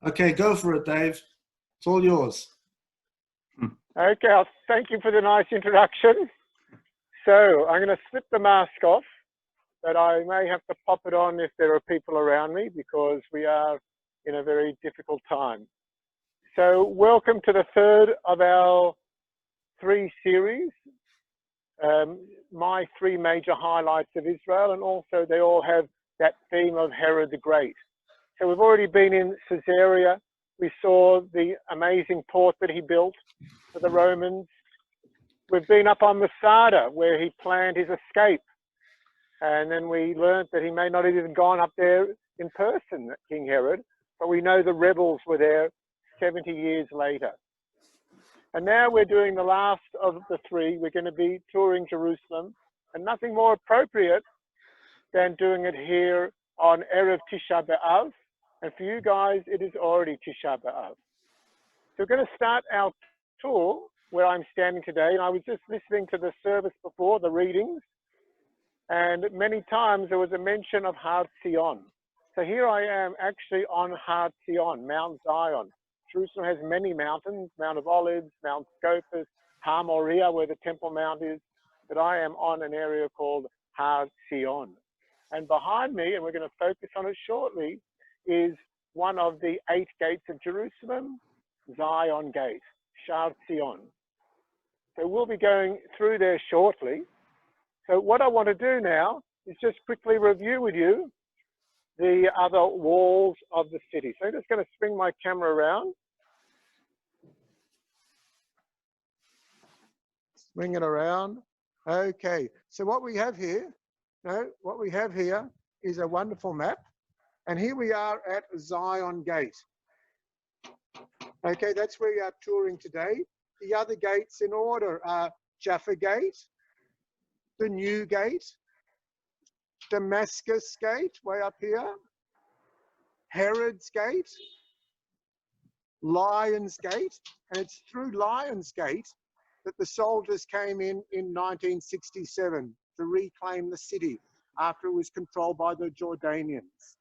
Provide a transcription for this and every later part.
Okay, go for it, Dave. It's all yours. Okay, thank you for the nice introduction. So I'm going to slip the mask off, but I may have to pop it on if there are people around me because we are in a very difficult time. So welcome to the third of our 3 series, my 3 major highlights of Israel, and also they all have that theme of Herod the Great. So we've already been in Caesarea. We saw the amazing port that he built for the Romans. We've been up on Masada where he planned his escape. And then we learned that he may not have even gone up there in person, King Herod, but we know the rebels were there 70 years later. And now we're doing the last of the 3. We're going to be touring Jerusalem, and nothing more appropriate than doing it here on Erev Tisha B'Av. And for you guys, it is already Tisha B'Av. So we're going to start our tour where I'm standing today. And I was just listening to the service before, the readings. And many times there was a mention of Har Zion. So here I am actually on Har Zion, Mount Zion. Jerusalem has many mountains, Mount of Olives, Mount Scopus, Har Moriah, where the Temple Mount is. But I am on an area called Har Zion. And behind me, and we're going to focus on it shortly, is one of the 8 gates of Jerusalem, Zion Gate, Shar Zion. So we'll be going through there shortly. So what I want to do now is just quickly review with you the other walls of the city. So I'm just going to swing my camera around. Swing it around. Okay, so what we have here, is a wonderful map. And here we are at Zion Gate. Okay, that's where we are touring today. The other gates in order are Jaffa Gate, the New Gate, Damascus Gate, way up here, Herod's Gate, Lions Gate, and it's through Lions Gate that the soldiers came in 1967 to reclaim the city after it was controlled by the Jordanians.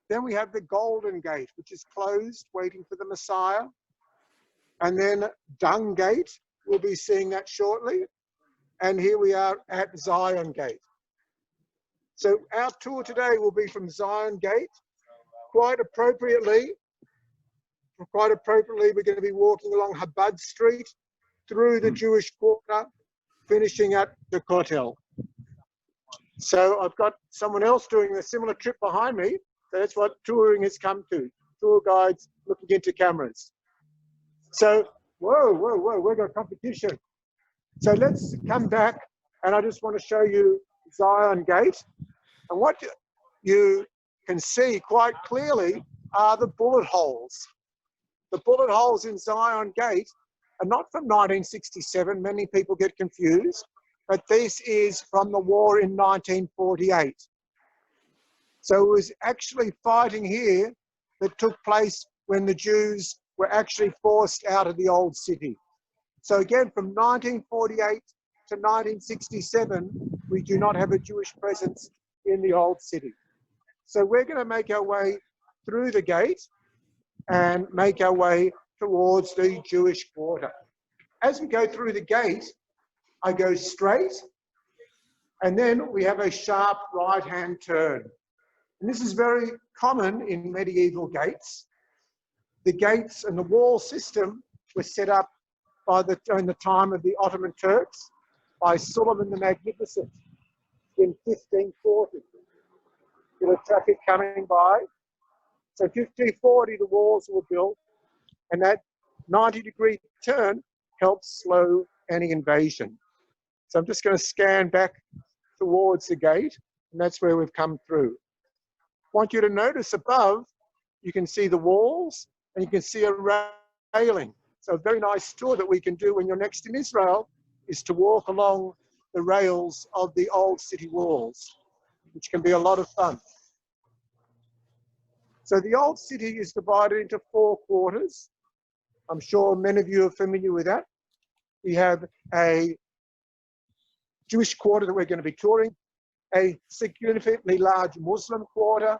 Then we have the Golden Gate, which is closed, waiting for the Messiah. And then Dung Gate, we'll be seeing that shortly. And here we are at Zion Gate. So our tour today will be from Zion Gate. Quite appropriately, we're going to be walking along Chabad Street, through the Jewish quarter, finishing at the Kotel. So I've got someone else doing a similar trip behind me. So that's what touring has come to. Tour guides looking into cameras. So, whoa, we've got competition. So let's come back, and I just want to show you Zion Gate. And what you can see quite clearly are the bullet holes. The bullet holes in Zion Gate are not from 1967. Many people get confused, but this is from the war in 1948. So it was actually fighting here that took place when the Jews were actually forced out of the old city. So again, from 1948 to 1967, we do not have a Jewish presence in the old city. So we're going to make our way through the gate and make our way towards the Jewish quarter. As we go through the gate, I go straight, and then we have a sharp right-hand turn. And this is very common in medieval gates. The gates and the wall system were set up in the time of the Ottoman Turks by Suleiman the Magnificent in 1540. There was traffic coming by. So 1540, the walls were built, and that 90-degree turn helps slow any invasion. So I'm just going to scan back towards the gate, and that's where we've come through. I want you to notice above, you can see the walls, and you can see a railing. So a very nice tour that we can do when you're next in Israel is to walk along the rails of the old city walls, which can be a lot of fun. So the old city is divided into 4 quarters. I'm sure many of you are familiar with that. We have a Jewish quarter that we're going to be touring, a significantly large Muslim quarter,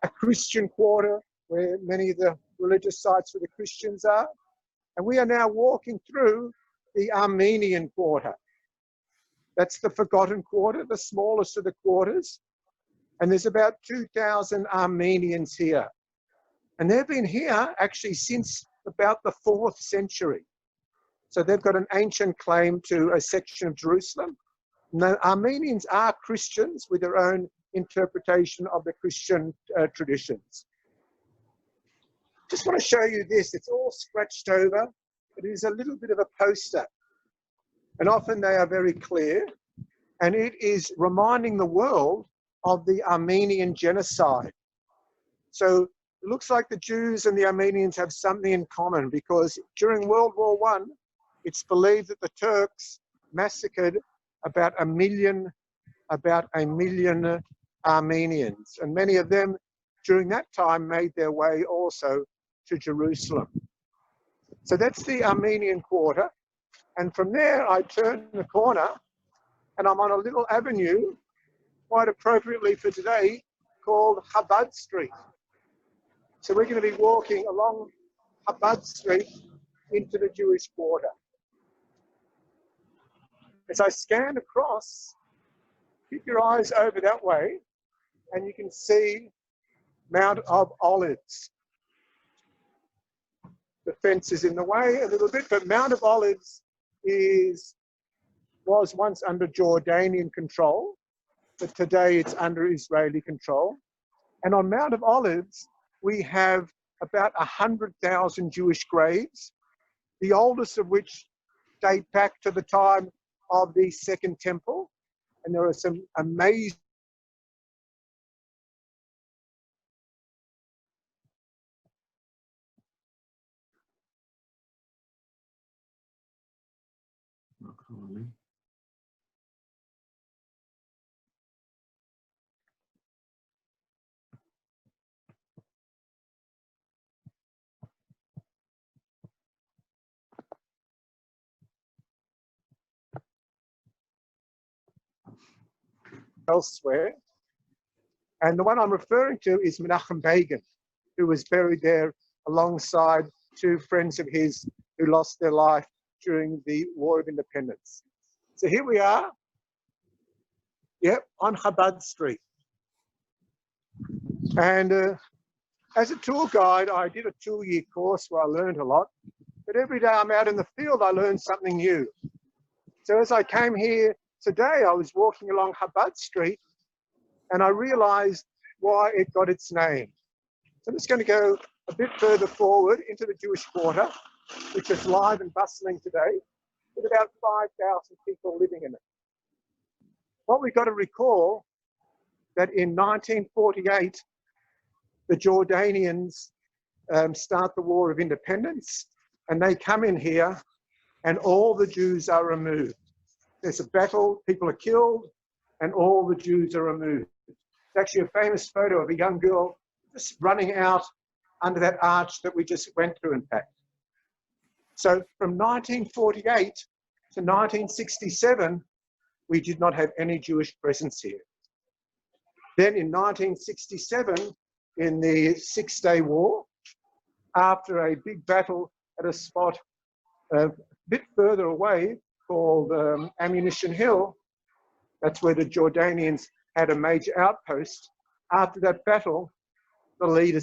a Christian quarter, where many of the religious sites for the Christians are. And we are now walking through the Armenian quarter. That's the forgotten quarter, the smallest of the quarters. And there's about 2,000 Armenians here. And they've been here actually since about the 4th century. So they've got an ancient claim to a section of Jerusalem. And the Armenians are Christians with their own interpretation of the Christian traditions. Just want to show you this. It's all scratched over. It is a little bit of a poster. And often they are very clear. And it is reminding the world of the Armenian genocide. So it looks like the Jews and the Armenians have something in common, because during World War I, it's believed that the Turks massacred about a million Armenians. And many of them during that time made their way also to Jerusalem. So that's the Armenian quarter. And from there, I turn the corner and I'm on a little avenue, quite appropriately for today, called Chabad Street. So we're going to be walking along Chabad Street into the Jewish quarter. As I scan across, keep your eyes over that way, and you can see Mount of Olives. The fence is in the way a little bit, but Mount of Olives was once under Jordanian control, but today it's under Israeli control. And on Mount of Olives, we have about 100,000 Jewish graves, the oldest of which date back to the time of the Second Temple. And there are some amazing elsewhere. And the one I'm referring to is Menachem Begin, who was buried there alongside two friends of his who lost their life during the War of Independence. So here we are, on Chabad Street. And as a tour guide, I did a 2-year course where I learned a lot. But every day I'm out in the field, I learned something new. So as I came here today, I was walking along Chabad Street and I realized why it got its name. So I'm just going to go a bit further forward into the Jewish quarter, which is live and bustling today, with about 5,000 people living in it. What we've got to recall that in 1948, the Jordanians start the War of Independence, and they come in here and all the Jews are removed. There's a battle, people are killed, and all the Jews are removed. It's actually a famous photo of a young girl just running out under that arch that we just went through, in fact. So from 1948 to 1967, we did not have any Jewish presence here. Then in 1967, in the Six-Day War, after a big battle at a spot a bit further away called Ammunition Hill, that's where the Jordanians had a major outpost. After that battle, the leader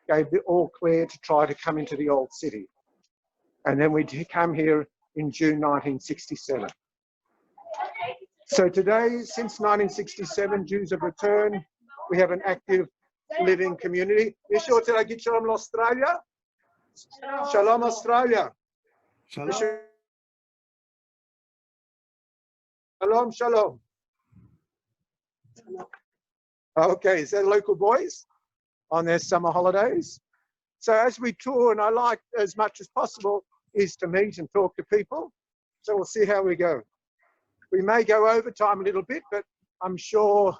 gave the all clear to try to come into the old city. And then we come here in June 1967. So today, since 1967, Jews have returned. We have an active living community. Shalom Australia. Shalom Australia. Shalom. Shalom, shalom. Okay, is that local boys on their summer holidays? So as we tour, and I like as much as possible is to meet and talk to people. So we'll see how we go. We may go over time a little bit, but I'm sure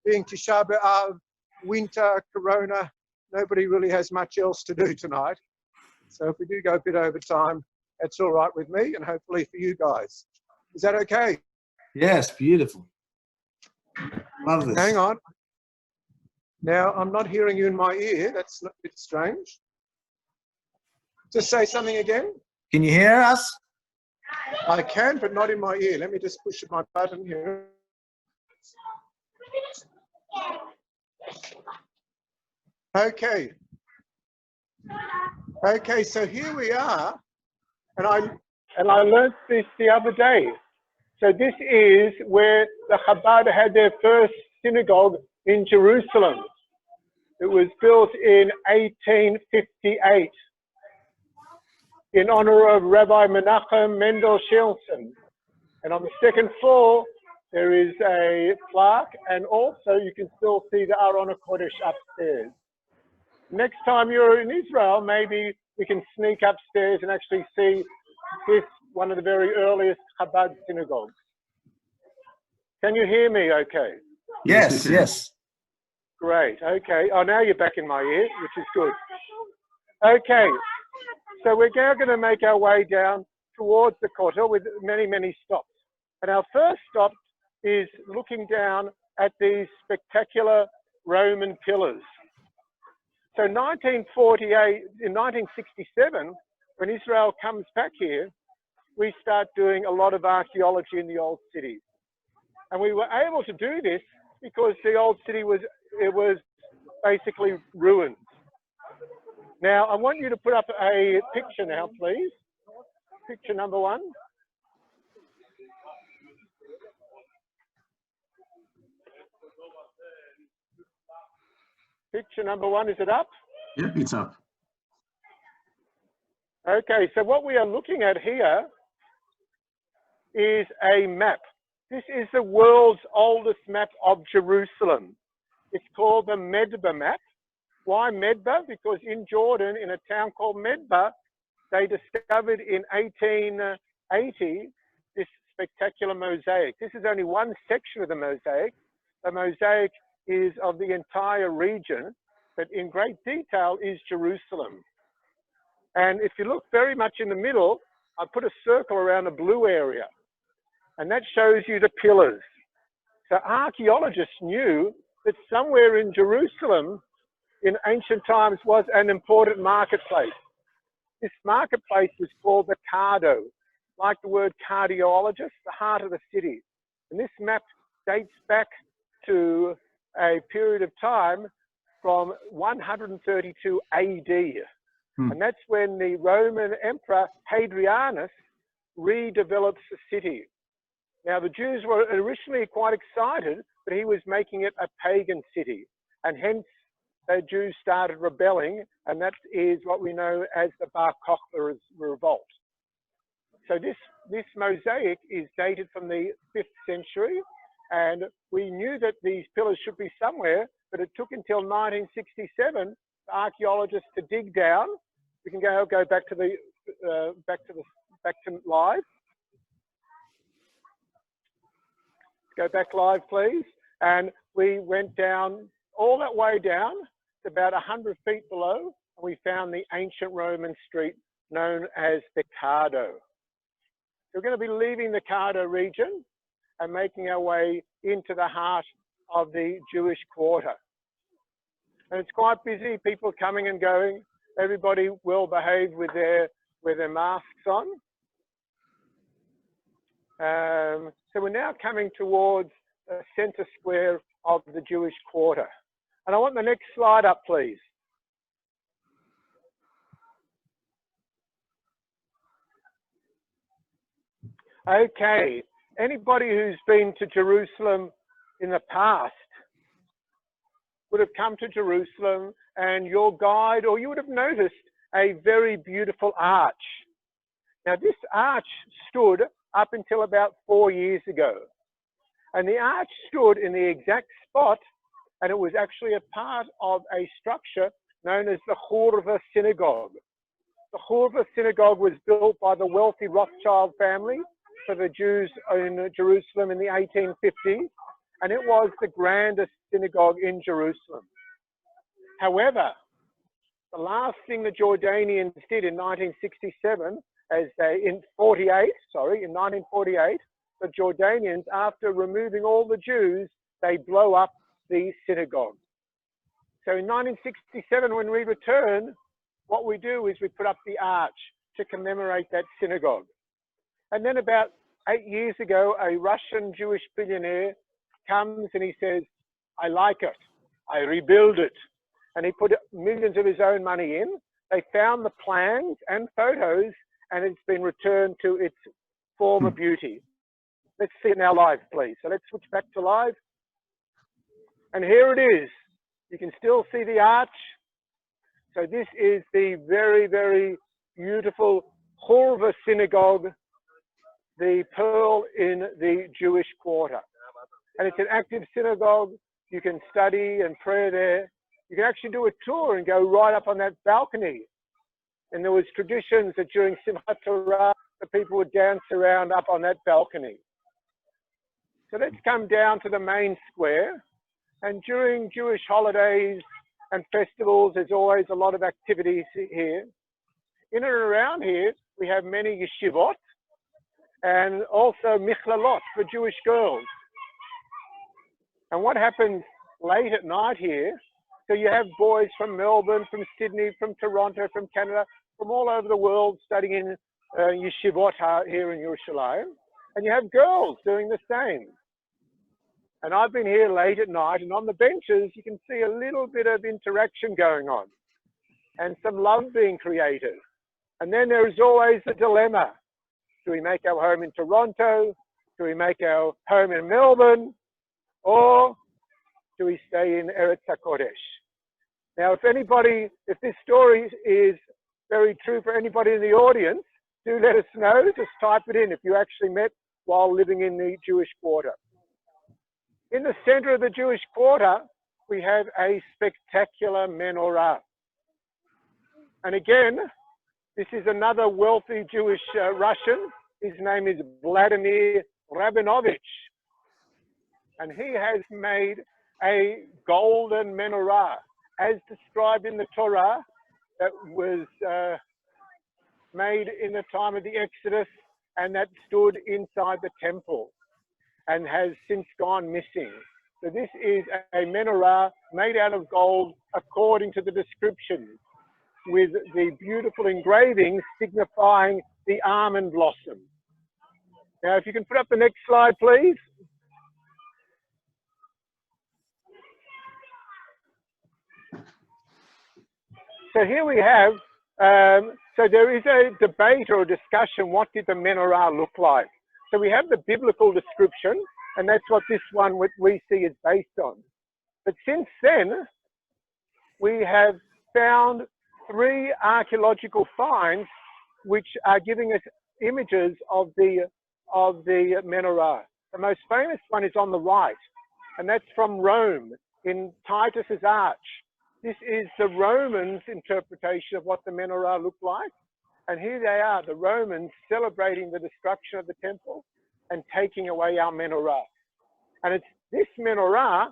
being Tisha B'Av, winter, Corona, nobody really has much else to do tonight. So if we do go a bit over time, that's all right with me and hopefully for you guys. Is that okay? Yes, beautiful. Love this. Hang on. Now, I'm not hearing you in my ear. That's a bit strange. Just say something again. Can you hear us? I can, but not in my ear. Let me just push my button here. Okay. Okay, so here we are. And I learnt this the other day. So this is where the Chabad had their first synagogue in Jerusalem. It was built in 1858 in honor of Rabbi Menachem Mendel Schneerson. And on the second floor, there is a plaque, and also you can still see the Aron HaKodesh upstairs. Next time you're in Israel, maybe we can sneak upstairs and actually see this, one of the very earliest Chabad synagogues. Can you hear me okay? Yes, yes. Great, okay. Oh, now you're back in my ear, which is good. Okay, so we're now going to make our way down towards the Kotel with many, many stops. And our first stop is looking down at these spectacular Roman pillars. So in 1967, when Israel comes back here, we start doing a lot of archaeology in the old city. And we were able to do this because the old city was basically ruined. Now, I want you to put up a picture now, please. Picture number 1. Picture number 1, is it up? Yep, it's up. Okay, so what we are looking at here is a map. This is the world's oldest map of Jerusalem. It's called the Medba map. Why Medba? Because in Jordan, in a town called Medba, they discovered in 1880 this spectacular mosaic. This is only one section of the mosaic. The mosaic is of the entire region, but in great detail is Jerusalem. And if you look very much in the middle, I put a circle around a blue area, and that shows you the pillars. So archaeologists knew that somewhere in Jerusalem in ancient times was an important marketplace. This marketplace was called the Cardo, like the word cardiologist, the heart of the city. And this map dates back to a period of time from 132 AD. And that's when the Roman Emperor Hadrianus redevelops the city. Now, the Jews were originally quite excited, but he was making it a pagan city. And hence, the Jews started rebelling, and that is what we know as the Bar Kokhba revolt. So this mosaic is dated from the 5th century, and we knew that these pillars should be somewhere, but it took until 1967 for archaeologists to dig down. We can go back to live. Go back live, please. And we went down all that way down to about 100 feet below, and we found the ancient Roman street known as the Cardo. So we're going to be leaving the Cardo region and making our way into the heart of the Jewish quarter. And it's quite busy, people coming and going, everybody well behaved with their masks on. So we're now coming towards the center square of the Jewish quarter. And I want the next slide up, please. Okay, anybody who's been to Jerusalem in the past would have come to Jerusalem, and your guide, or you would have noticed a very beautiful arch. Now, this arch stood up until about 4 years ago. And the arch stood in the exact spot, and it was actually a part of a structure known as the Churva synagogue. The Churva synagogue was built by the wealthy Rothschild family for the Jews in Jerusalem in the 1850s, and it was the grandest synagogue in Jerusalem. However, the last thing the Jordanians did in 1967, in 1948, the Jordanians, after removing all the Jews, they blow up the synagogue. So in 1967, when we return, what we do is we put up the arch to commemorate that synagogue. And then about 8 years ago, a Russian Jewish billionaire comes and he says, I like it, I rebuild it. And he put millions of his own money in. They found the plans and photos, and it's been returned to its former beauty. Let's see it now live, please. So let's switch back to live. And here it is. You can still see the arch. So this is the very, very beautiful Churva synagogue, the pearl in the Jewish quarter. And it's an active synagogue. You can study and pray there. You can actually do a tour and go right up on that balcony. And there was traditions that during Simchat Torah, the people would dance around up on that balcony. So let's come down to the main square. And during Jewish holidays and festivals, there's always a lot of activities here. In and around here, we have many yeshivot and also michlalot for Jewish girls. And what happens late at night here, so you have boys from Melbourne, from Sydney, from Toronto, from Canada, from all over the world studying in yeshivot here in Yerushalayim. And you have girls doing the same. And I've been here late at night, and on the benches, you can see a little bit of interaction going on and some love being created. And then there is always the dilemma. Do we make our home in Toronto? Do we make our home in Melbourne? Or do we stay in Eretz HaKodesh? Now, if this story is very true for anybody in the audience, do let us know. Just type it in if you actually met while living in the Jewish quarter. In the center of the Jewish quarter, we have a spectacular menorah. And again, this is another wealthy Jewish Russian. His name is Vladimir Rabinovich. And he has made a golden menorah, as described in the Torah, that was made in the time of the Exodus and that stood inside the temple and has since gone missing. So this is a menorah made out of gold according to the descriptions, with the beautiful engravings signifying the almond blossom. Now, if you can put up the next slide, please. So here we have, so there is a debate or a discussion, what did the menorah look like? So we have the biblical description, and that's what this one we see is based on. But since then, we have found 3 archaeological finds which are giving us images of the menorah. The most famous one is on the right, and that's from Rome in Titus's Arch. This is the Romans' interpretation of what the menorah looked like. And here they are, the Romans celebrating the destruction of the temple and taking away our menorah. And it's this menorah,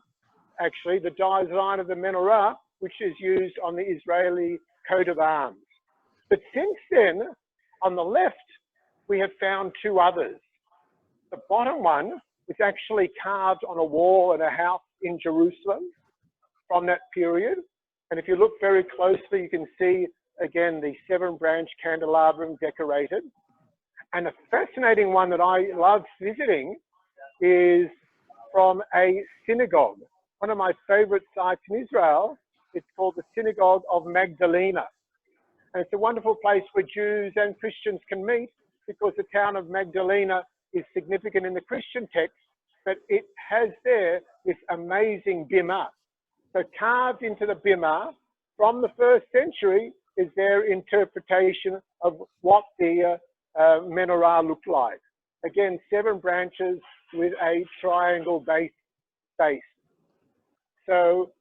actually, the design of the menorah, which is used on the Israeli coat of arms. But since then, on the left, we have found 2 others. The bottom one is actually carved on a wall in a house in Jerusalem from that period. And if you look very closely, you can see, again, the 7-branch candelabrum decorated. And a fascinating one that I love visiting is from a synagogue. One of my favorite sites in Israel, it's called the Synagogue of Magdalena. And it's a wonderful place where Jews and Christians can meet, because the town of Magdalena is significant in the Christian text, but it has there this amazing bimah. So carved into the bimah from the 1st century is their interpretation of what the menorah looked like. Again, 7 branches with a triangle base. So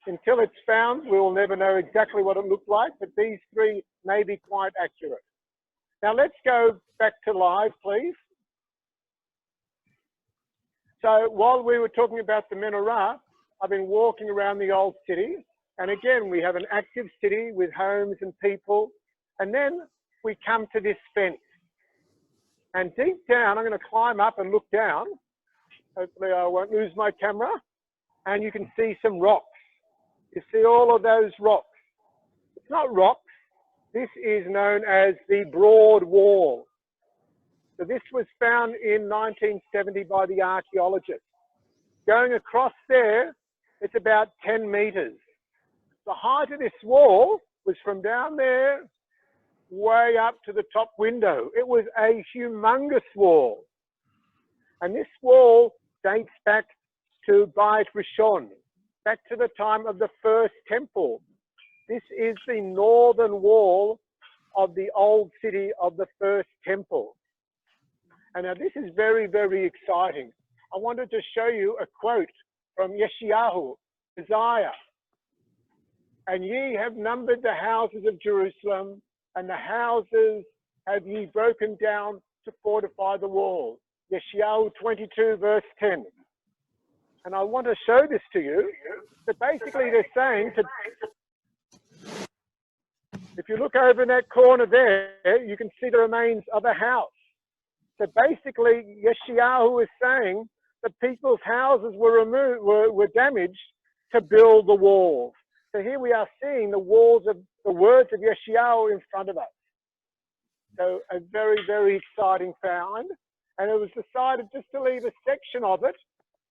until it's found, we will never know exactly what it looked like, but these 3 may be quite accurate. Now let's go back to live, please. So while we were talking about the menorah, I've been walking around the old city. And again, we have an active city with homes and people. And then we come to this fence. And deep down, I'm going to climb up and look down. Hopefully I won't lose my camera. And you can see some rocks. You see all of those rocks. It's not rocks. This is known as the Broad Wall. So this was found in 1970 by the archaeologists. Going across there, it's about 10 meters. The height of this wall was from down there way up to the top window. It was a humongous wall. And this wall dates back to Beit Rishon, back to the time of the first temple. This is the northern wall of the old city of the first temple. And now this is very, very exciting. I wanted to show you a quote from Yeshayahu, Isaiah. And ye have numbered the houses of Jerusalem, and the houses have ye broken down to fortify the wall. Yeshayahu 22 verse 10. And I want to show this to you, that basically they're saying to, if you look over in that corner there, you can see the remains of a house. So basically Yeshayahu is saying that people's houses were removed, were damaged to build the walls. So here we are seeing the walls of the words of Yeshayahu in front of us. So a very, very exciting find. And it was decided just to leave a section of it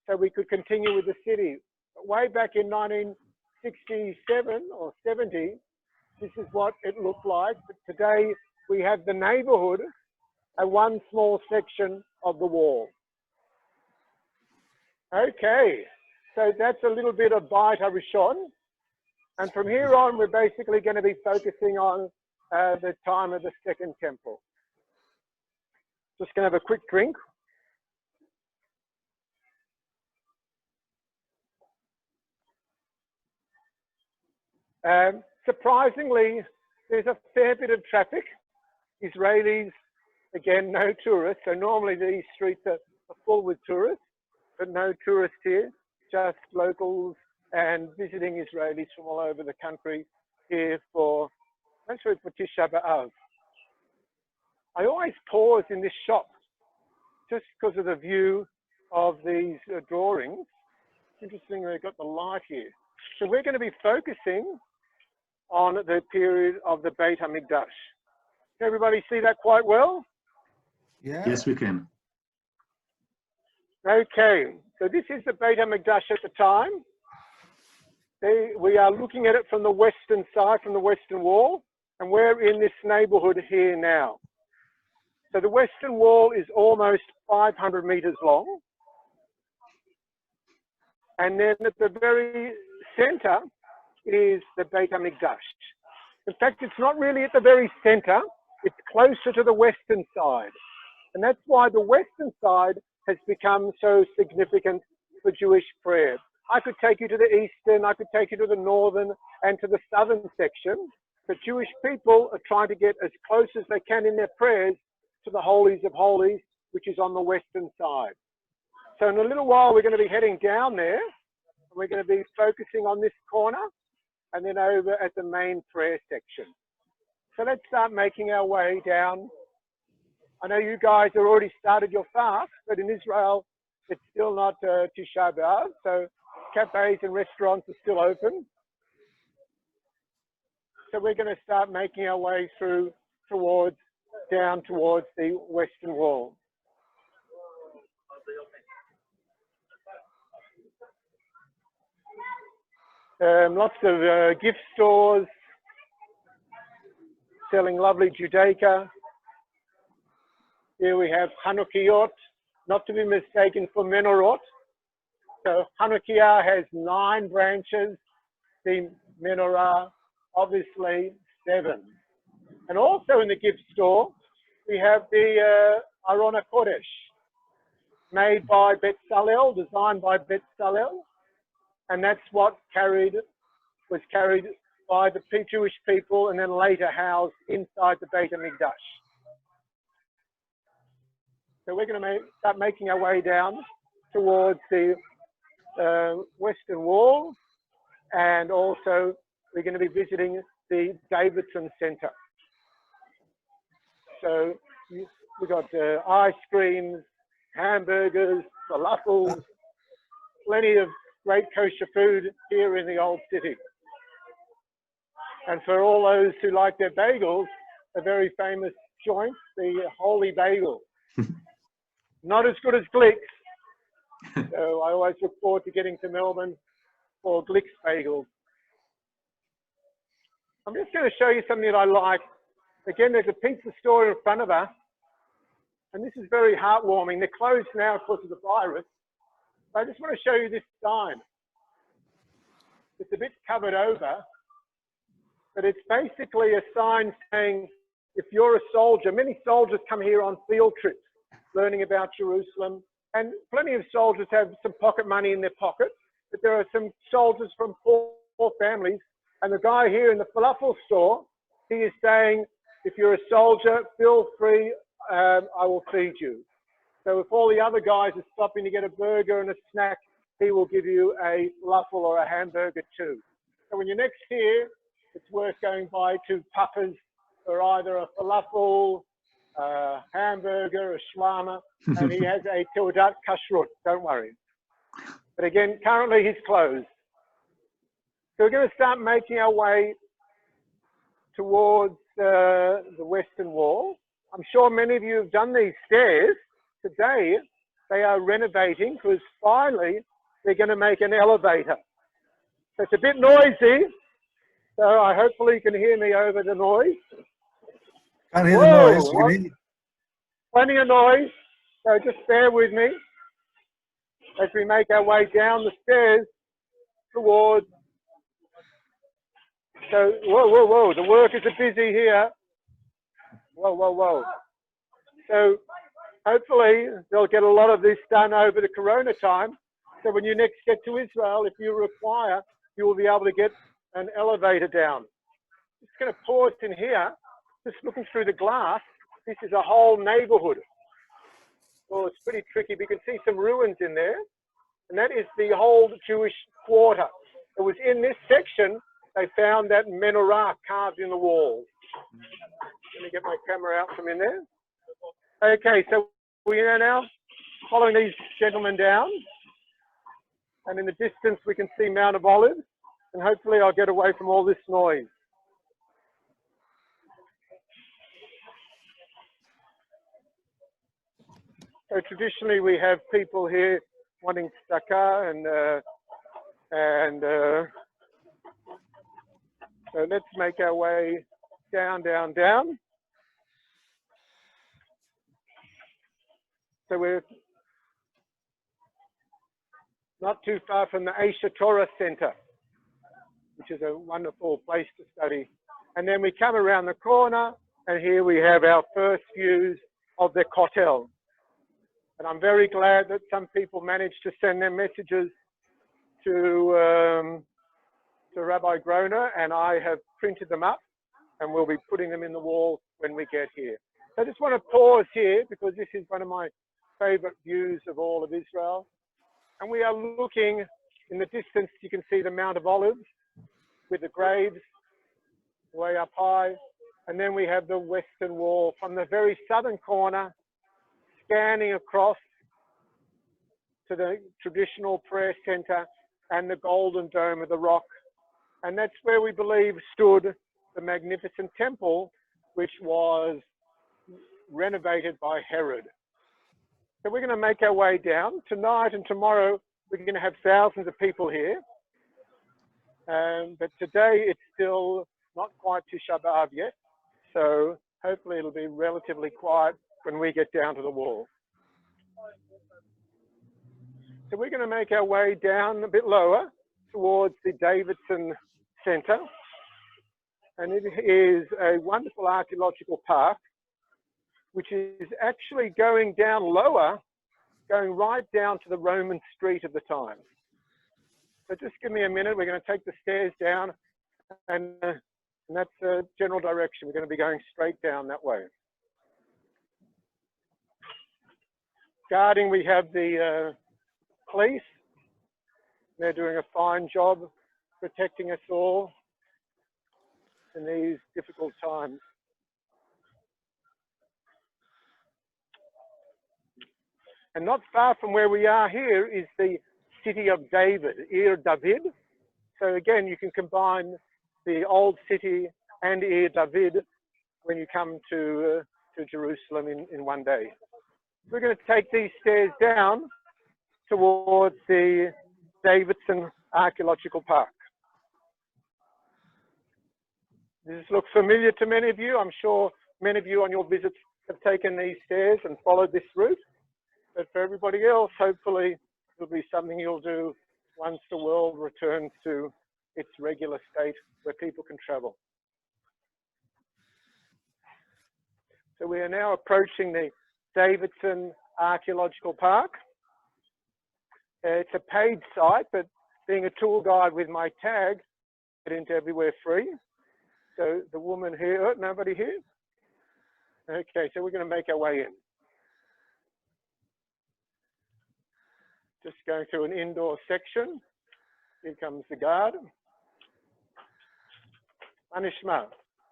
so we could continue with the city. But way back in 1967 or 70, this is what it looked like. But today we have the neighborhood and one small section of the wall. Okay, so that's a little bit of Beit Rishon. And from here on, we're basically going to be focusing on the time of the Second Temple. Just going to have a quick drink. Surprisingly, there's a fair bit of traffic. Israelis, again, no tourists. So normally these streets are full with tourists, but no tourists here, just locals and visiting Israelis from all over the country here for, actually for Tisha B'Av. I always pause in this shop just because of the view of these drawings. Interesting, they've got the light here. So we're going to be focusing on the period of the Beit HaMikdash. Can everybody see that quite well? Yeah. Yes, we can. Okay, so this is the Beit HaMikdash at the time. We are looking at it from the western side, from the western wall, and we're in this neighborhood here now. So the western wall is almost 500 meters long. And then at the very center is the Beit HaMikdash. In fact, it's not really at the very center, it's closer to the western side. And that's why the western side has become so significant for Jewish prayer. I could take you to the eastern, I could take you to the northern and to the southern section, but Jewish people are trying to get as close as they can in their prayers to the Holies of Holies, which is on the western side. So in a little while, we're going to be heading down there, and we're going to be focusing on this corner, and then over at the main prayer section. So let's start making our way down. I know you guys have already started your fast, but in Israel, it's still not Tisha B'Av, so cafes and restaurants are still open. So we're going to start making our way through down towards the western wall. Lots of gift stores selling lovely Judaica. Here we have Hanukkiyot, not to be mistaken for menorot. So Hanukkah has 9 branches, the menorah obviously 7. And also in the gift store, we have the Aron HaKodesh, made by Betzalel, designed by Betzalel. And that's what was carried by the Jewish people and then later housed inside the Beit HaMikdash. So we're going to start making our way down towards the western wall, and also we're going to be visiting the Davidson Center. So we've got ice creams, hamburgers, falafels, plenty of great kosher food here in the old city. And for all those who like their bagels, a very famous joint, the Holy Bagel. Not as good as Glick's. So I always look forward to getting to Melbourne for Glick's bagels. I'm just going to show you something that I like. Again, there's a pizza store in front of us. And this is very heartwarming. They're closed now because of the virus. But I just want to show you this sign. It's a bit covered over, but it's basically a sign saying, if you're a soldier, many soldiers come here on field trips, learning about Jerusalem, and plenty of soldiers have some pocket money in their pocket, but there are some soldiers from poor families, and the guy here in the falafel store, he is saying, if you're a soldier, feel free, I will feed you. So if all the other guys are stopping to get a burger and a snack, he will give you a falafel or a hamburger too. So when you're next here, it's worth going by to Papa's for either a falafel, a hamburger, a shawarma, and he has a Teudat kashrut, don't worry. But again, currently he's closed. So we're going to start making our way towards the Western Wall. I'm sure many of you have done these stairs. Today, they are renovating because finally they're going to make an elevator. So it's a bit noisy, so I hopefully you can hear me over the noise. Can't hear the noise, Whoa, really. plenty of noise, so just bear with me as we make our way down the stairs towards. So, whoa, the workers are busy here. Whoa. So hopefully they'll get a lot of this done over the Corona time. So when you next get to Israel, if you require, you will be able to get an elevator down. Just going to pause in here, just looking through the glass. This is a whole neighborhood. Well, it's pretty tricky, but you can see some ruins in there. And that is the whole Jewish quarter. It was in this section, they found that menorah carved in the wall. Let me get my camera out from in there. Okay, so we are now following these gentlemen down. And in the distance, we can see Mount of Olives. And hopefully I'll get away from all this noise. So traditionally, we have people here wanting tzedakah and so let's make our way down. So we're not too far from the Aisha Torah Center, which is a wonderful place to study. And then we come around the corner, and here we have our first views of the Kotel. And I'm very glad that some people managed to send their messages to Rabbi Groner, and I have printed them up, and we'll be putting them in the wall when we get here. So I just want to pause here because this is one of my favorite views of all of Israel. And we are looking in the distance, you can see the Mount of Olives with the graves way up high. And then we have the Western Wall from the very southern corner, scanning across to the traditional prayer center and the Golden Dome of the Rock. And that's where we believe stood the magnificent temple, which was renovated by Herod. So we're going to make our way down. Tonight and tomorrow, we're going to have thousands of people here. But today, it's still not quite Tisha B'Av yet. So hopefully it'll be relatively quiet when we get down to the wall. So we're going to make our way down a bit lower towards the Davidson Center. And it is a wonderful archaeological park, which is actually going down lower, going right down to the Roman street of the time. So just give me a minute. We're going to take the stairs down, and that's the general direction. We're going to be going straight down that way. Guarding, we have the police. They're doing a fine job protecting us all in these difficult times. And not far from where we are here is the city of David, Ir David. So again, you can combine the old city and Ir David when you come to Jerusalem in one day. We're going to take these stairs down towards the Davidson Archaeological Park. Does this look familiar to many of you? I'm sure many of you on your visits have taken these stairs and followed this route. But for everybody else, hopefully it'll be something you'll do once the world returns to its regular state where people can travel. So we are now approaching the Davidson Archaeological Park. It's a paid site, but being a tour guide with my tag, get into everywhere free. So the woman here, oh, nobody here? Okay, so we're going to make our way in. Just going through an indoor section. Here comes the guard. Anishma,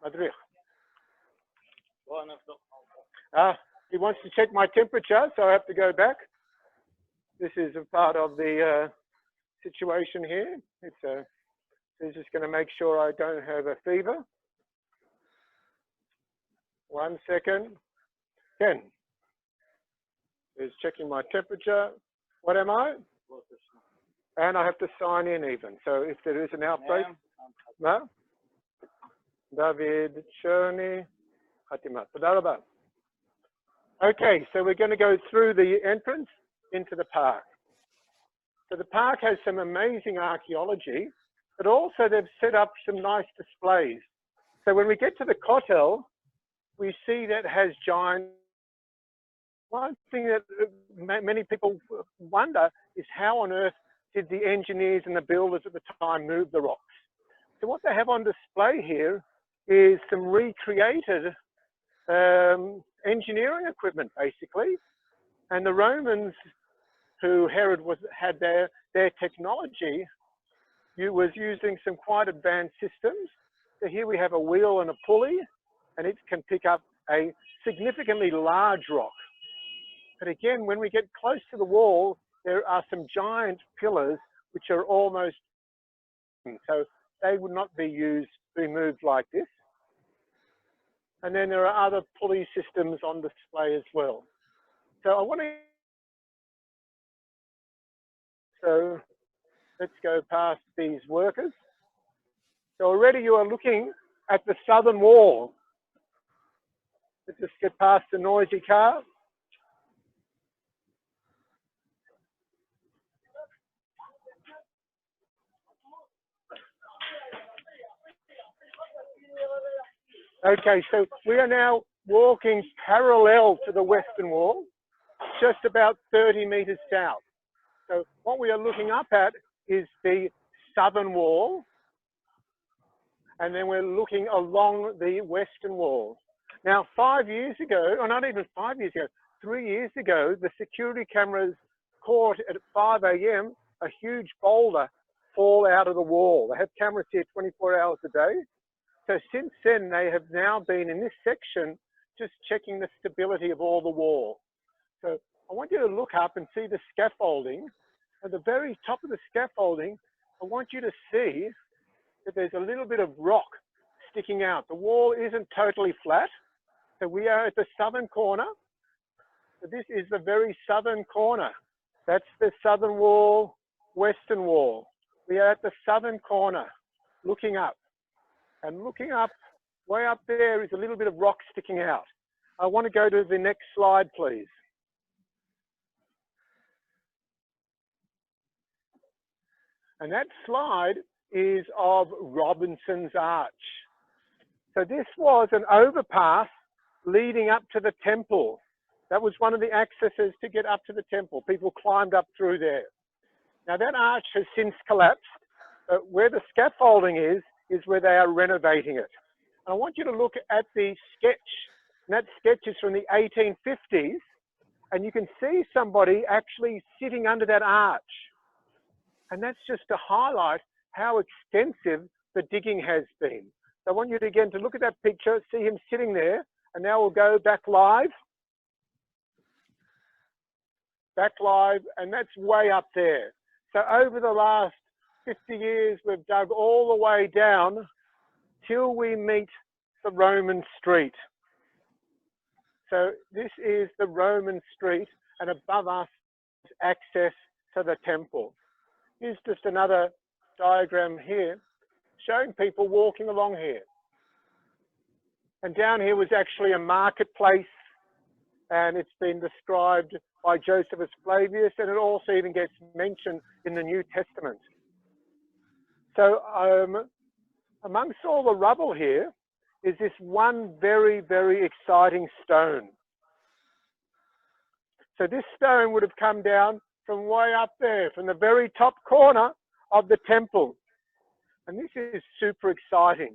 Madrich. He wants to check my temperature, so I have to go back. This is a part of the situation here. He's just going to make sure I don't have a fever. 1 second. Ken. He's checking my temperature. What am I? And I have to sign in even. So if there is an outbreak. No? David, Cherny, Hatimat. Okay, so we're going to go through the entrance into the park. So the park has some amazing archaeology, but also they've set up some nice displays. So when we get to the Kotel, we see that it has giant. One thing that many people wonder is how on earth did the engineers and the builders at the time move the rocks? So what they have on display here is some recreated engineering equipment, basically. And the Romans, who Herod had their technology, was using some quite advanced systems. So here we have a wheel and a pulley, and it can pick up a significantly large rock. But again, when we get close to the wall, there are some giant pillars which are almost, so they would not be moved like this. And then there are other pulley systems on display as well. So so let's go past these workers. So already you are looking at the southern wall. Let's just get past the noisy car. Okay, so we are now walking parallel to the western wall, just about 30 meters south. So what we are looking up at is the southern wall, and then we're looking along the western wall. Now, 5 years ago, or not even 5 years ago, 3 years ago, the security cameras caught at 5 a.m. a huge boulder fall out of the wall. They have cameras here 24 hours a day. So since then, they have now been in this section, just checking the stability of all the wall. So I want you to look up and see the scaffolding. At the very top of the scaffolding, I want you to see that there's a little bit of rock sticking out. The wall isn't totally flat. So we are at the southern corner. So this is the very southern corner. That's the southern wall, western wall. We are at the southern corner, looking up. And looking up, way up there is a little bit of rock sticking out. I want to go to the next slide, please. And that slide is of Robinson's Arch. So this was an overpass leading up to the temple. That was one of the accesses to get up to the temple. People climbed up through there. Now that arch has since collapsed, but where the scaffolding is where they are renovating it. And I want you to look at the sketch. And that sketch is from the 1850s, and you can see somebody actually sitting under that arch. And that's just to highlight how extensive the digging has been. So I want you to, again, to look at that picture, see him sitting there, and now we'll go back live. Back live, and that's way up there. So over the last 50 years, we've dug all the way down till we meet the Roman street. So this is the Roman street, and above us is access to the temple. Here's just another diagram here showing people walking along here. And down here was actually a marketplace, and it's been described by Josephus Flavius, and it also even gets mentioned in the New Testament. So amongst all the rubble here is this one very, very exciting stone. So this stone would have come down from way up there, from the very top corner of the temple. And this is super exciting.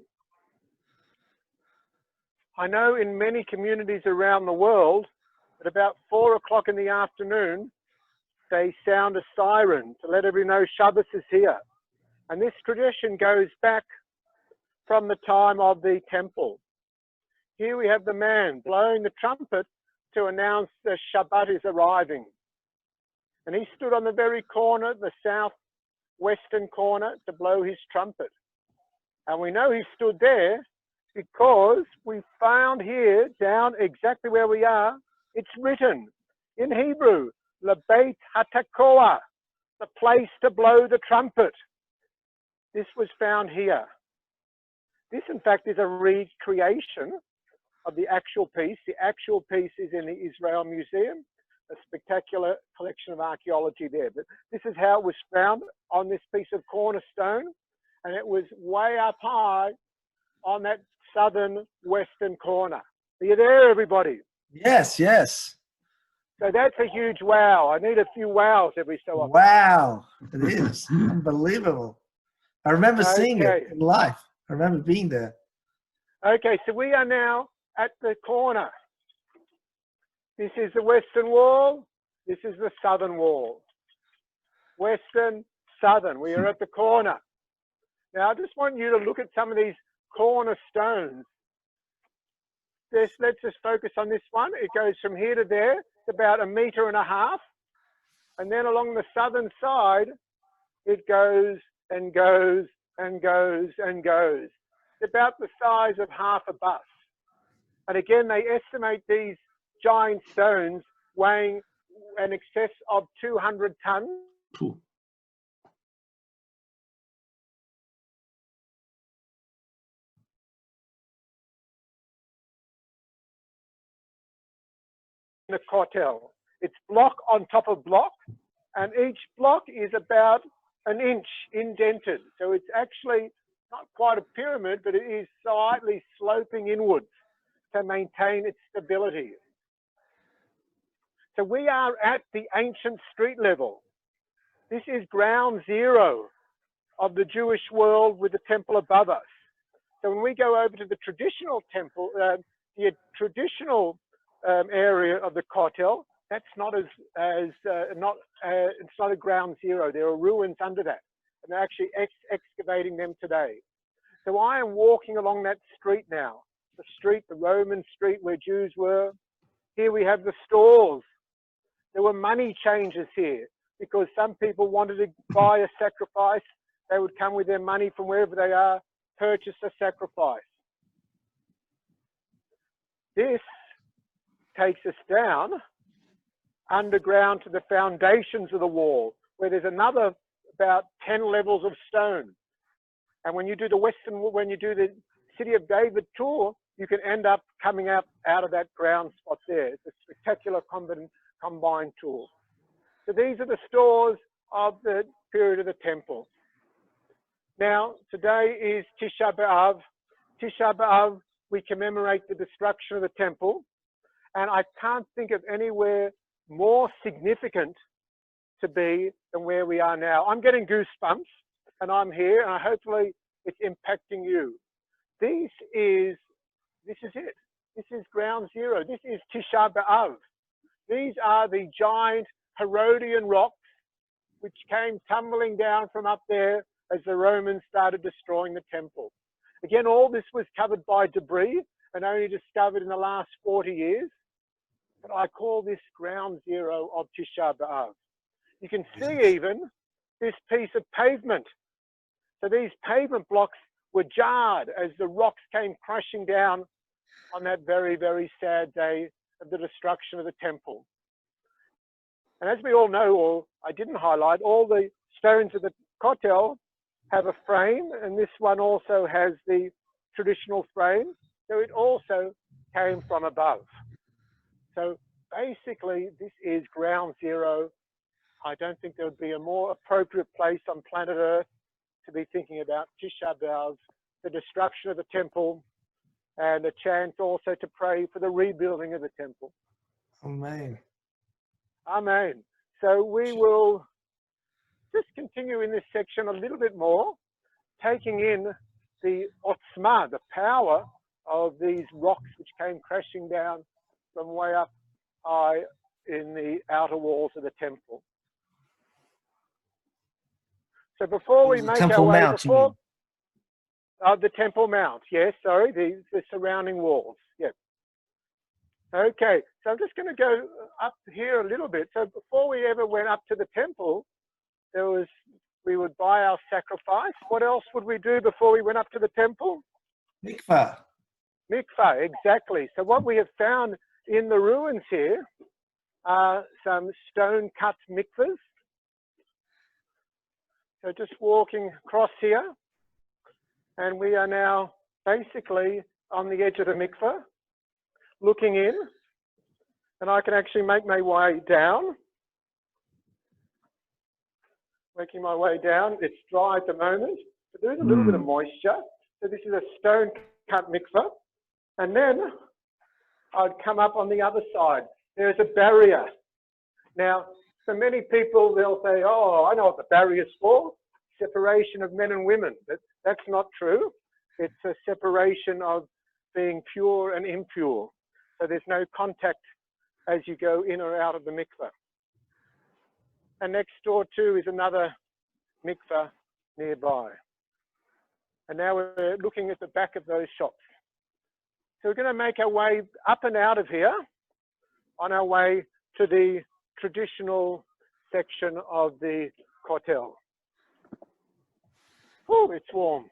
I know in many communities around the world, at about 4 o'clock in the afternoon, they sound a siren to let everyone know Shabbos is here. And this tradition goes back from the time of the temple. Here we have the man blowing the trumpet to announce the Shabbat is arriving. And he stood on the very corner, the southwestern corner, to blow his trumpet. And we know he stood there because we found here, down exactly where we are, it's written in Hebrew, Lebeit HaTakoa, the place to blow the trumpet. This was found here. This, in fact, is a recreation of the actual piece. The actual piece is in the Israel Museum, a spectacular collection of archaeology there. But this is how it was found on this piece of cornerstone, and it was way up high on that southern western corner. Are you there, everybody? Yes, yes. So that's a huge wow. I need a few wows every so often. Wow, it is unbelievable. I remember seeing Okay. it in life. I remember being there. Okay, so we are now at the corner. This is the western wall. This is the southern wall. Western, southern. We are at the corner. Now, I just want you to look at some of these cornerstones. Let's just focus on this one. It goes from here to there. It's about 1.5 meters. And then along the southern side, it goes and goes and goes and goes. It's about the size of half a bus. And again, they estimate these giant stones weighing in excess of 200 tons. Cool. The kotel. It's block on top of block, and each block is about 1 inch indented. So it's actually not quite a pyramid, but it is slightly sloping inwards to maintain its stability. So we are at the ancient street level. This is ground zero of the Jewish world with the temple above us. So when we go over to the traditional temple, the traditional area of the kotel, that's not it's not a ground zero. There are ruins under that, and they're actually excavating them today. So I am walking along that street now, the Roman street where Jews were. Here we have the stores. There were money changers here because some people wanted to buy a sacrifice. They would come with their money from wherever they are, purchase a sacrifice. This takes us down underground to the foundations of the wall, where there's another about 10 levels of stone. And when you do the City of David tour, you can end up coming out of that ground spot there. It's a spectacular combined tour. So these are the stores of the period of the temple. Now, today is Tisha B'Av. Tisha B'Av, we commemorate the destruction of the temple. And I can't think of anywhere more significant to be than where we are now. I'm getting goosebumps, and I'm here, and hopefully it's impacting you. This is it. This is ground zero. This is Tisha B'Av. These are the giant Herodian rocks which came tumbling down from up there as the Romans started destroying the temple. Again, all this was covered by debris and only discovered in the last 40 years. But I call this ground zero of Tisha B'Av. You can see even this piece of pavement. So these pavement blocks were jarred as the rocks came crashing down on that very, very sad day of the destruction of the temple. And as we all know, or I didn't highlight, all the stones of the kotel have a frame, and this one also has the traditional frame. So it also came from above. So basically, this is ground zero. I don't think there would be a more appropriate place on planet Earth to be thinking about Tisha B'Av, the destruction of the temple, and a chance also to pray for the rebuilding of the temple. Amen. Amen. So we will just continue in this section a little bit more, taking in the otzma, the power of these rocks which came crashing down from way up high in the outer walls of the temple. So before we make our way, before the Temple Mount, yes, sorry, the surrounding walls, yes. Okay, so I'm just going to go up here a little bit. So before we ever went up to the temple, we would buy our sacrifice. What else would we do before we went up to the temple? Mikvah. Mikvah, exactly. So what we have found in the ruins here are some stone-cut mikvahs. So just walking across here, and we are now basically on the edge of the mikvah, looking in, and I can actually make my way down. Making my way down. It's dry at the moment, but there is a little bit of moisture. So this is a stone-cut mikvah. And then I'd come up on the other side. There's a barrier. Now, for many people, they'll say, oh, I know what the barrier's for. Separation of men and women. But that's not true. It's a separation of being pure and impure. So there's no contact as you go in or out of the mikvah. And next door too is another mikvah nearby. And now we're looking at the back of those shops. So we're going to make our way up and out of here on our way to the traditional section of the kotel. Oh, it's warm.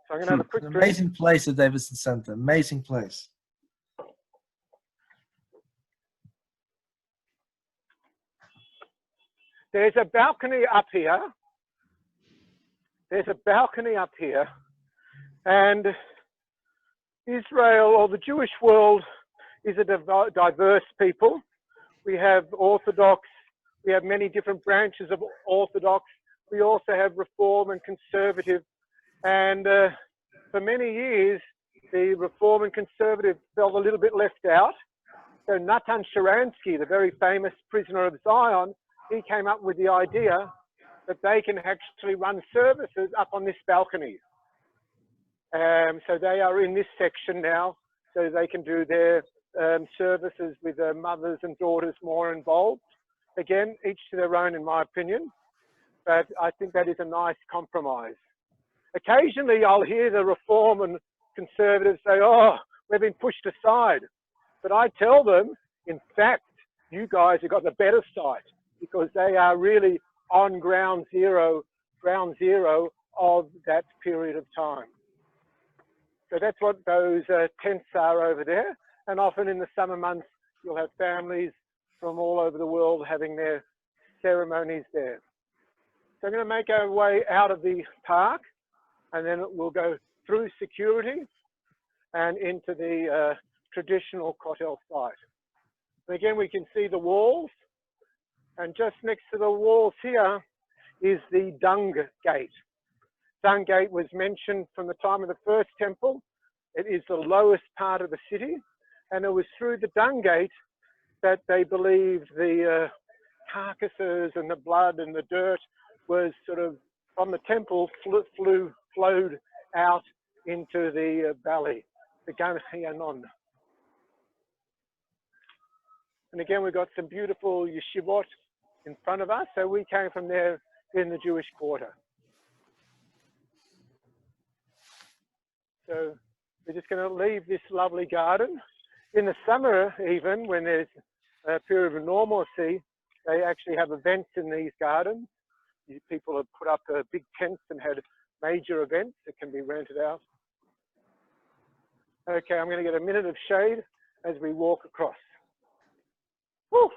So I'm going to have a quick drink. Amazing place at Davidson Center. Amazing place. There's a balcony up here. There's a balcony up here. And Israel, or the Jewish world, is a diverse people. We have Orthodox. We have many different branches of Orthodox. We also have Reform and Conservative. And for many years, the Reform and Conservative felt a little bit left out. So Natan Sharansky, the very famous prisoner of Zion, he came up with the idea that they can actually run services up on this balcony. So they are in this section now, so they can do their services with their mothers and daughters more involved. Again, each to their own, in my opinion, but I think that is a nice compromise. Occasionally, I'll hear the Reform and Conservatives say, oh, we've been pushed aside. But I tell them, in fact, you guys have got the better side, because they are really on ground zero of that period of time. So that's what those tents are over there. And often in the summer months, you'll have families from all over the world having their ceremonies there. So I'm going to make our way out of the park, and then we'll go through security and into the traditional kotel site. And again, we can see the walls. And just next to the walls here is the dung gate. Dung gate was mentioned from the time of the first temple. It is the lowest part of the city. And it was through the dung gate that they believed the carcasses and the blood and the dirt was sort of from the temple flowed out into the valley, the Gan Hianon. And again, we've got some beautiful yeshivot in front of us. So we came from there in the Jewish quarter. So we're just going to leave this lovely garden. In the summer, even when there's a period of normalcy, they actually have events in these gardens. people have put up big tents and had major events that can be rented out. Okay, I'm going to get a minute of shade as we walk across. Woo!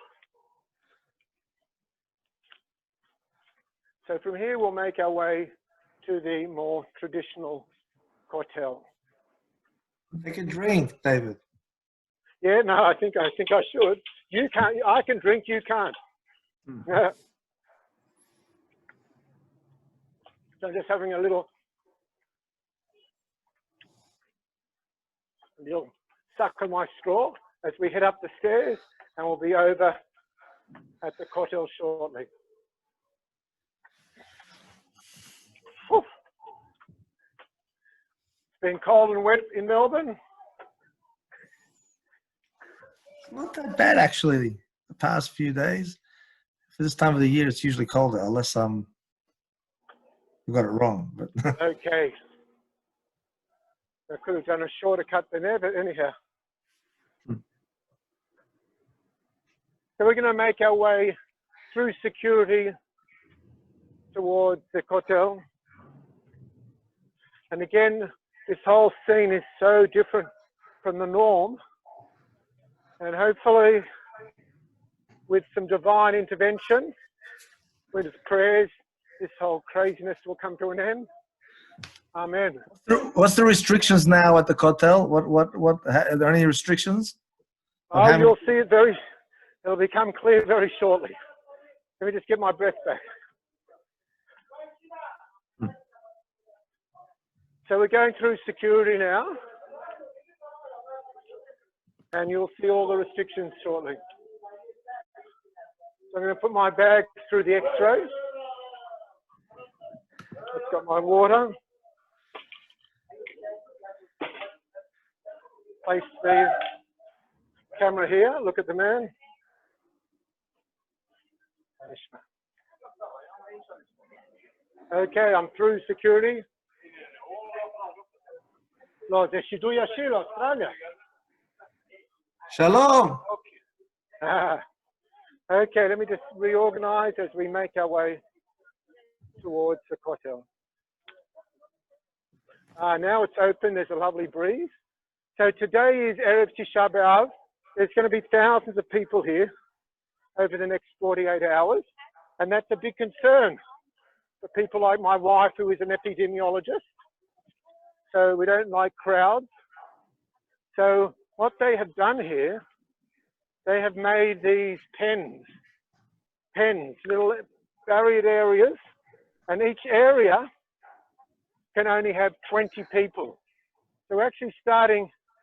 So from here, we'll make our way to the more traditional kotel. Take a drink, David. Yeah, no, I think I should. You can't. I can drink. You can't. So I'm just having a little suck on my straw as we head up the stairs, and we'll be over at the kotel shortly. Whew. It's been cold and wet in Melbourne. It's not that bad, actually, the past few days. For this time of the year, it's usually colder, unless we got it wrong. But Okay. I could have done a shorter cut than there, but anyhow. So we're going to make our way through security towards the kotel. And again, this whole scene is so different from the norm. And hopefully, with some divine intervention, with prayers, this whole craziness will come to an end. Amen. what's the restrictions now at the kotel? Are there any restrictions? Oh, you'll see it it'll become clear very shortly. Let me just get my breath back. So we're going through security now, and you'll see all the restrictions shortly. So I'm going to put my bag through the X-rays. I've got my water. Place the camera here. Look at the man. Okay, I'm through security. Shalom. Okay, let me just reorganize as we make our way towards the kotel. Now it's open, there's a lovely breeze. So today is Erev Tisha B'Av. There's going to be thousands of people here over the next 48 hours. And that's a big concern for people like my wife, who is an epidemiologist. So we don't like crowds. So what they have done here, they have made these pens, little barriered areas, and each area can only have 20 people. So we're actually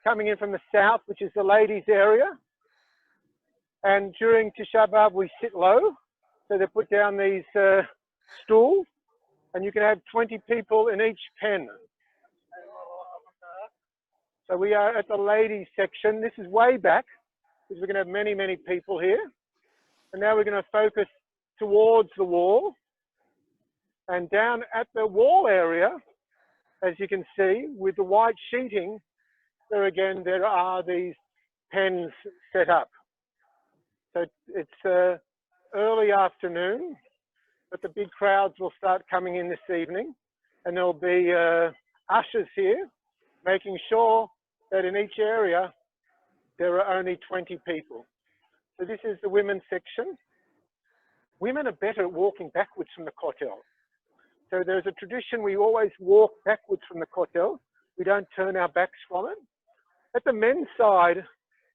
coming in from the south, which is the ladies' area. And during Tisha B'Av, we sit low. So they put down these stools, and you can have 20 people in each pen. So we are at the ladies' section. This is way back, because we're going to have many, many people here. And now we're going to focus towards the wall. And down at the wall area, as you can see, with the white sheeting, there are these pens set up. So it's early afternoon, but the big crowds will start coming in this evening, and there'll be ushers here making sure that in each area there are only 20 people. So this is the women's section. Women are better at walking backwards from the kotel. So there's a tradition, we always walk backwards from the kotel. We don't turn our backs from it. At the men's side,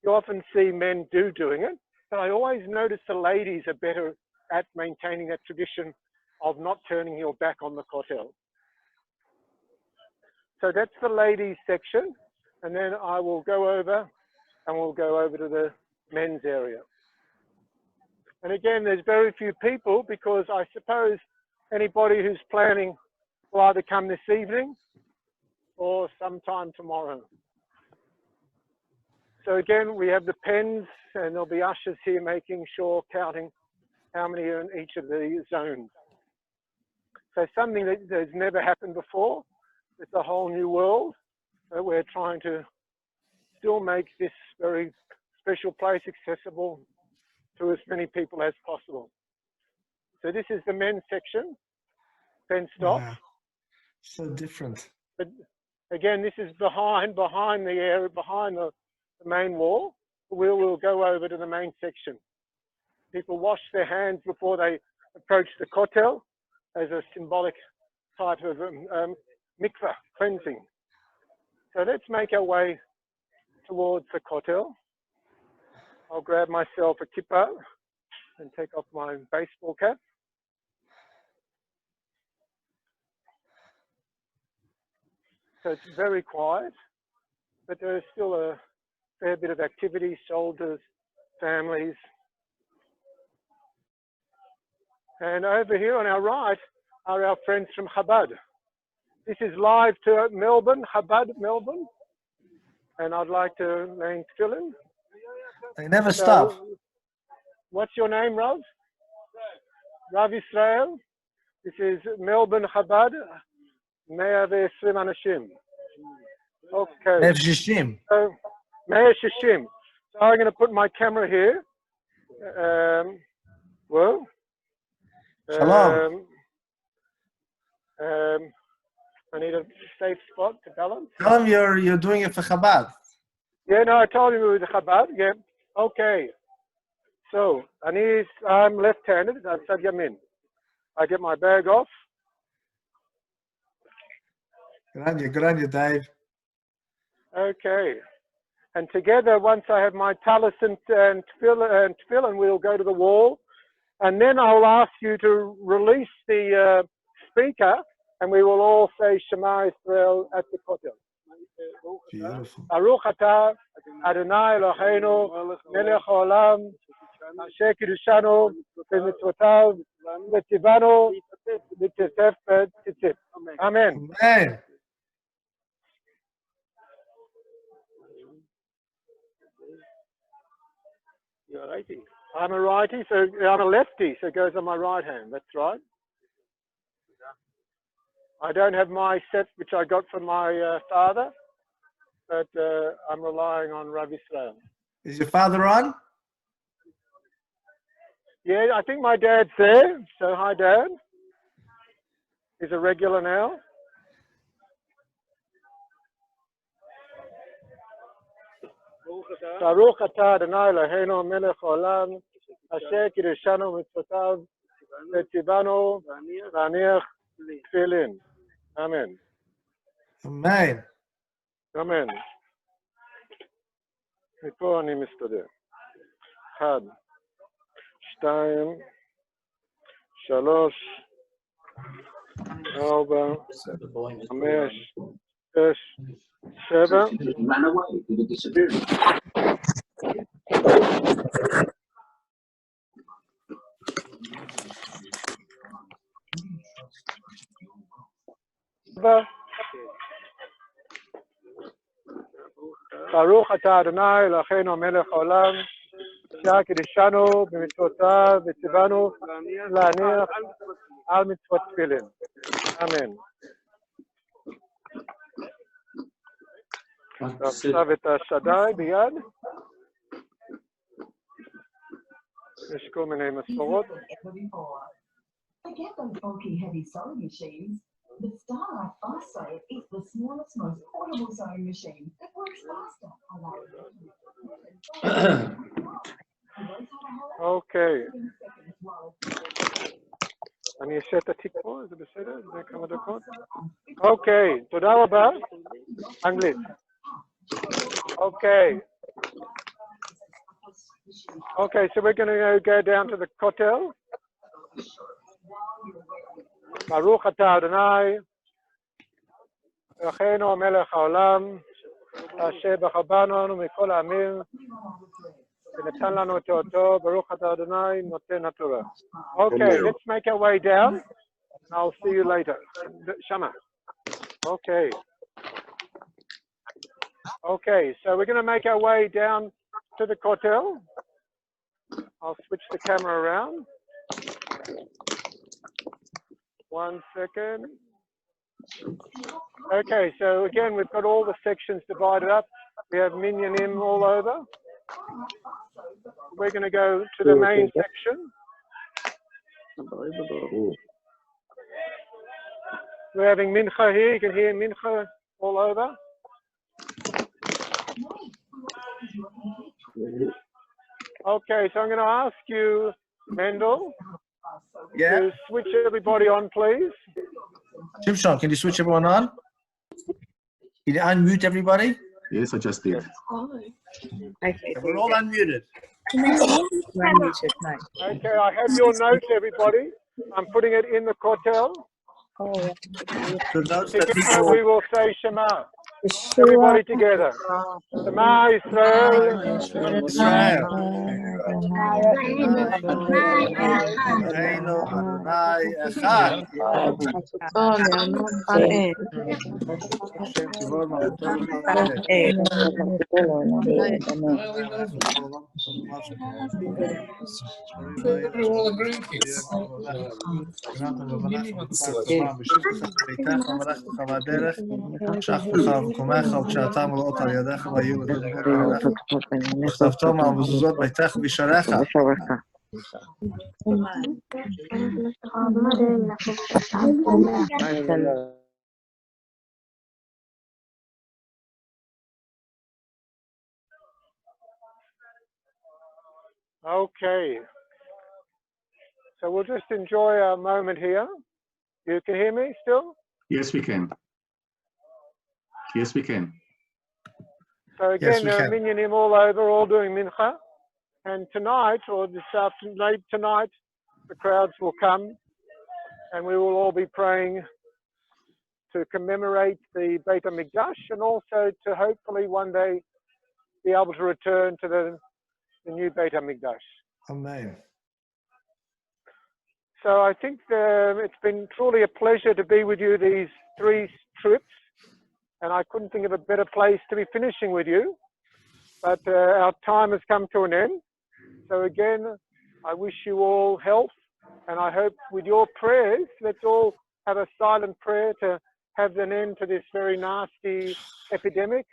you often see men doing it, but I always notice the ladies are better at maintaining that tradition of not turning your back on the kotel. So that's the ladies section, and then I will go over and we'll go over to the men's area. And again, there's very few people because I suppose anybody who's planning will either come this evening or sometime tomorrow. So again, we have the pens, and there'll be ushers here making sure, counting how many are in each of the zones. So something that has never happened before. It's a whole new world that we're trying to still make this very special place accessible to as many people as possible. So this is the men's section, fenced off. Wow. So different. But again, this is behind the area, behind the main wall. We'll go over to the main section. People wash their hands before they approach the kotel as a symbolic type of mikveh, cleansing. So let's make our way towards the kotel. I'll grab myself a kippah and take off my baseball cap. So it's very quiet, but there is still a fair bit of activity, soldiers, families. And over here on our right are our friends from Chabad. This is live to Melbourne, Chabad, Melbourne. And I'd like to name Tefillin. They never stop. What's your name, Rav? Rav Israel. This is Melbourne, Chabad. 120 Anashim. Okay. 160. So, 160. So I'm going to put my camera here. Well. Shalom. I need a safe spot to balance. Tell them you're doing it for Chabad. Yeah, no, I told you it was Chabad. Yeah. Okay. So, I'm left-handed. I'm Sad Yamin. I get my bag off. Good on you, Dave. Okay. And together, once I have my talis and tefillin, we'll go to the wall. And then I'll ask you to release the speaker, and we will all say Shema Israel at the kotel. Beautiful. Baruch atah Adonai Eloheinu melech haolam asher kiddushanu b'mitzvotav v'tzivanu b'tzitef b'tzitzit. Amen. Amen. You're a righty. I'm a righty, so I'm a lefty, so it goes on my right hand. That's right. I don't have my set, which I got from my father, but I'm relying on Rav Israel. Is your father on? Yeah, I think my dad's there. So hi, Dad. He's a regular now. Baruch atah Adonai Eloheinu melech haolam asher kiddushanu mitzvotav v'tzivanu v'aniach tefillin. Amen. Amen. אמן. מפה אני מסתדר. 1, 2, 3, 4, 5, 6, 7. Ran away. Did he disappear? ברוך אתה אדוני אלוהינו מלך העולם אשר קידשנו במצוותיו וציוונו להניח על מצוות תפילין. אמן. עכשיו את השדי ביד. יש כל מיני מסורות. Forget those bulky, heavy sewing machines. The Starlight Fast Sew is the smallest, most portable sewing machine that works faster. אוקיי. אני אעשה את התיק פה, זה בסדר? זה כמה דקות? אוקיי, תודה רבה. אנגלית. אוקיי. Okay, so we're going to go down to the kotel. Baruch atah Adonai Eloheinu melech haolam asher בחרנו מכל העמים ונתן לנו את תורתו. Baruch atah Adonai נותן התורה. Okay, let's make our way down. And I'll see you later. Shama. Okay. Okay, so we're going to make our way down to the kotel. I'll switch the camera around. 1 second. Okay, so again, we've got all the sections divided up. We have minyanim all over. We're going to go to the main section. We're having mincha here. You can hear mincha all over. Okay, so I'm going to ask you, Mendel, Yeah. to switch everybody on, please. Shimshon, can you switch everyone on? Can you unmute everybody? Yes, I just did. Okay, we're all unmuted. Okay, I have your note, everybody. I'm putting it in the kotel. The notes that Together people. we will say Shema. Everybody together. Shema Israel. Israel. Eloheinu Adonai Echad. Hashem kivod malchuto וכתבתם על מזוזות ביתך ובשעריך. Okay. So we'll just enjoy our moment here. You can hear me still? Yes, we can. Yes, we can. So again, there are minyanim all over, all doing mincha. And tonight, or this afternoon, late tonight, the crowds will come and we will all be praying to commemorate the Beit HaMikdash and also to hopefully one day be able to return to the new Beit HaMikdash. Amen. So I think it's been truly a pleasure to be with you these 3 trips, and I couldn't think of a better place to be finishing with you. But our time has come to an end. So again, I wish you all health, and I hope with your prayers, let's all have a silent prayer to have an end to this very nasty epidemic,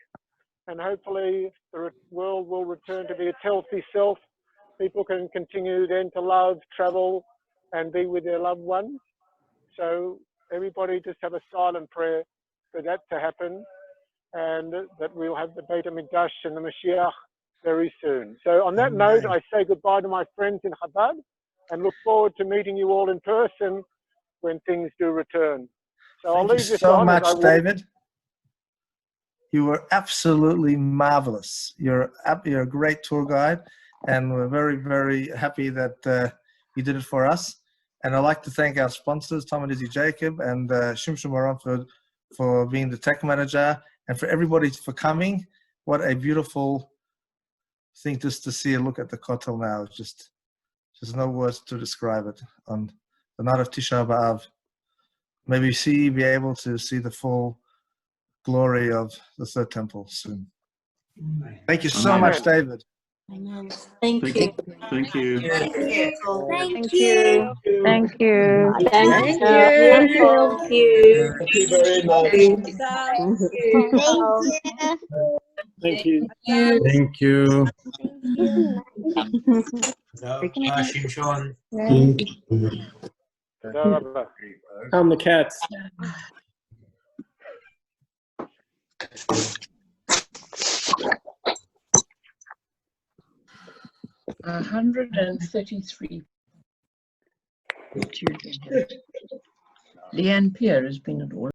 and hopefully the world will return to be its healthy self. People can continue then to love, travel, and be with their loved ones. So everybody just have a silent prayer for that to happen, and that we'll have the Beit HaMikdash and the Mashiach very soon. So on that note, I say goodbye to my friends in Chabad and look forward to meeting you all in person when things do return. So I'll leave this so on much, as I David. You were absolutely marvelous. You're a great tour guide, and we're very, very happy that you did it for us. And I'd like to thank our sponsors, Tom and Izzy Jacob, and Shimshon Moran for being the tech manager, and for everybody for coming. What a beautiful thing just to see a look at the Kotel now. It's just, there's no words to describe it. On the night of Tisha B'Av, maybe be able to see the full glory of the third temple soon. Thank you so much, David. Amen. Thank you. Thank you. Thank you. Thank you. Thank you. Thank you. Thank you. Thank you very much. Thank you. Thank you. Come the cats. A 133. Leanne Pierre has been at all.